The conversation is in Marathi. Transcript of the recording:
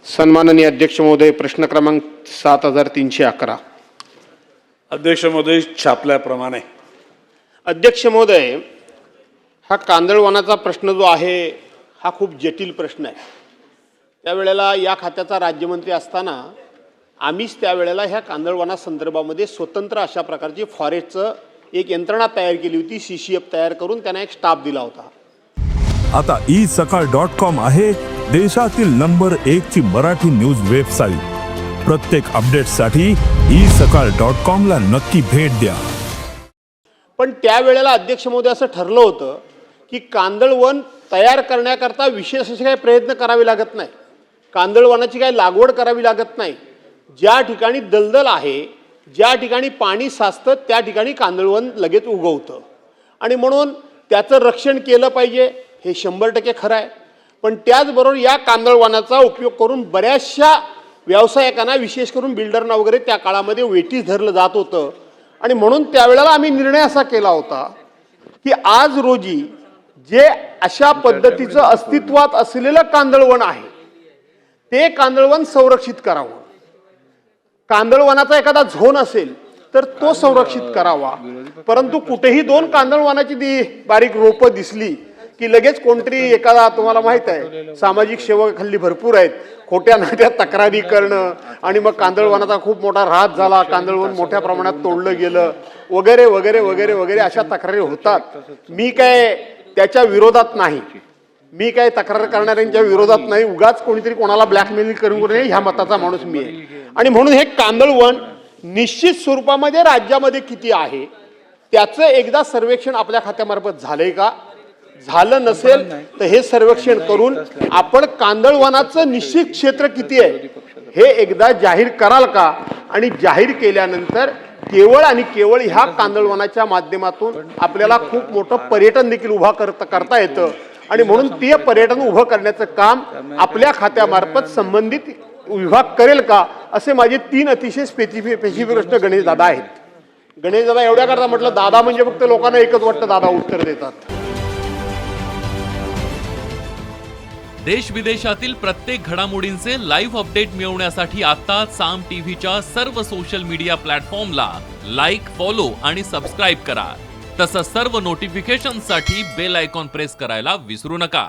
सन्माननीय अध्यक्ष महोदय, प्रश्न क्रमांक 7311. अध्यक्ष महोदय, छापल्याप्रमाणे. अध्यक्ष महोदय, हा कांदळवनाचा प्रश्न जो आहे हा खूप जटिल प्रश्न आहे. त्यावेळेला या खात्याचा राज्यमंत्री असताना आम्हीच त्यावेळेला ह्या कांदळवनासंदर्भामध्ये स्वतंत्र अशा प्रकारची फॉरेस्टचं एक यंत्रणा तयार केली होती. CCF तयार करून त्यांना एक स्टाफ दिला होता. आता isakal.com आहे देशातील नंबर 1 ची मराठी न्यूज वेबसाईट. प्रत्येक अपडेटसाठी isakal.com ला नक्की भेट द्या. पण त्यावेळेला अध्यक्ष महोदय असं ठरलं होतं की कांदळवन तयार करण्याकरता विशेष असे काही प्रयत्न करावे लागत नाही. कांदळवनाची काही लागवड करावी लागत नाही. ज्या ठिकाणी दलदल आहे, ज्या ठिकाणी पाणी साचतं त्या ठिकाणी कांदळवन लगेच उगवतं आणि म्हणून त्याचं रक्षण केलं पाहिजे हे 100% खरं आहे. पण त्याचबरोबर या कांदळवनाचा उपयोग करून बऱ्याचशा व्यावसायिकांना, विशेष करून बिल्डरना वगैरे त्या काळामध्ये वेठीस धरलं जात होतं आणि म्हणून त्यावेळेला आम्ही निर्णय असा केला होता की आज रोजी जे अशा पद्धतीचं अस्तित्वात असलेलं कांदळवन आहे ते कांदळवन संरक्षित करावं. कांदळवनाचा एखादा झोन असेल तर तो संरक्षित करावा. परंतु कुठेही 2 कांदळवनाची बारीक रोपं दिसली की लगेच कोणतरी एखादा, तुम्हाला माहित आहे सामाजिक सेवक हल्ली भरपूर आहेत, खोट्या नाट्या तक्रारी करणं आणि मग कांदळवनाचा खूप मोठा ऱ्हास झाला, कांदळवन मोठ्या प्रमाणात तोडलं गेलं वगैरे वगैरे वगैरे वगैरे अशा तक्रारी होतात. मी काय त्याच्या विरोधात नाही, मी काय तक्रार करणाऱ्यांच्या विरोधात नाही. उगाच कोणीतरी कोणाला ब्लॅकमेल करू नये ह्या मताचा माणूस मी आहे. आणि म्हणून हे कांदळवन निश्चित स्वरूपामध्ये राज्यामध्ये किती आहे त्याचं एकदा सर्वेक्षण आपल्या खात्यामार्फत झालंय का? झालं नसेल तर हे सर्वेक्षण करून आपण कांदळवनाचं निश्चित क्षेत्र किती आहे हे एकदा जाहीर कराल का? आणि जाहीर केल्यानंतर केवळ आणि केवळ ह्या कांदळवनाच्या माध्यमातून आपल्याला खूप मोठं पर्यटन देखील उभा करता येतं आणि म्हणून ते पर्यटन उभं करण्याचं काम आपल्या खात्यामार्फत संबंधित विभाग करेल का? असे माझे 3 अतिशय स्पेसिफिक प्रश्न गणेश दादा आहेत. गणेश दादा एवढ्या करता म्हटलं, दादा म्हणजे फक्त लोकांना एकच वाटतं, दादा उत्तर देतात. देश विदेशातील प्रत्येक घडामोडींचे लाईव्ह अपडेट मिळवण्यासाठी आता साम टीव्हीच्या सर्व सोशल मीडिया प्लॅटफॉर्मला लाईक, फॉलो आणि सबस्क्राईब करा. तसंच सर्व नोटिफिकेशनसाठी बेल आयकॉन प्रेस करायला विसरू नका.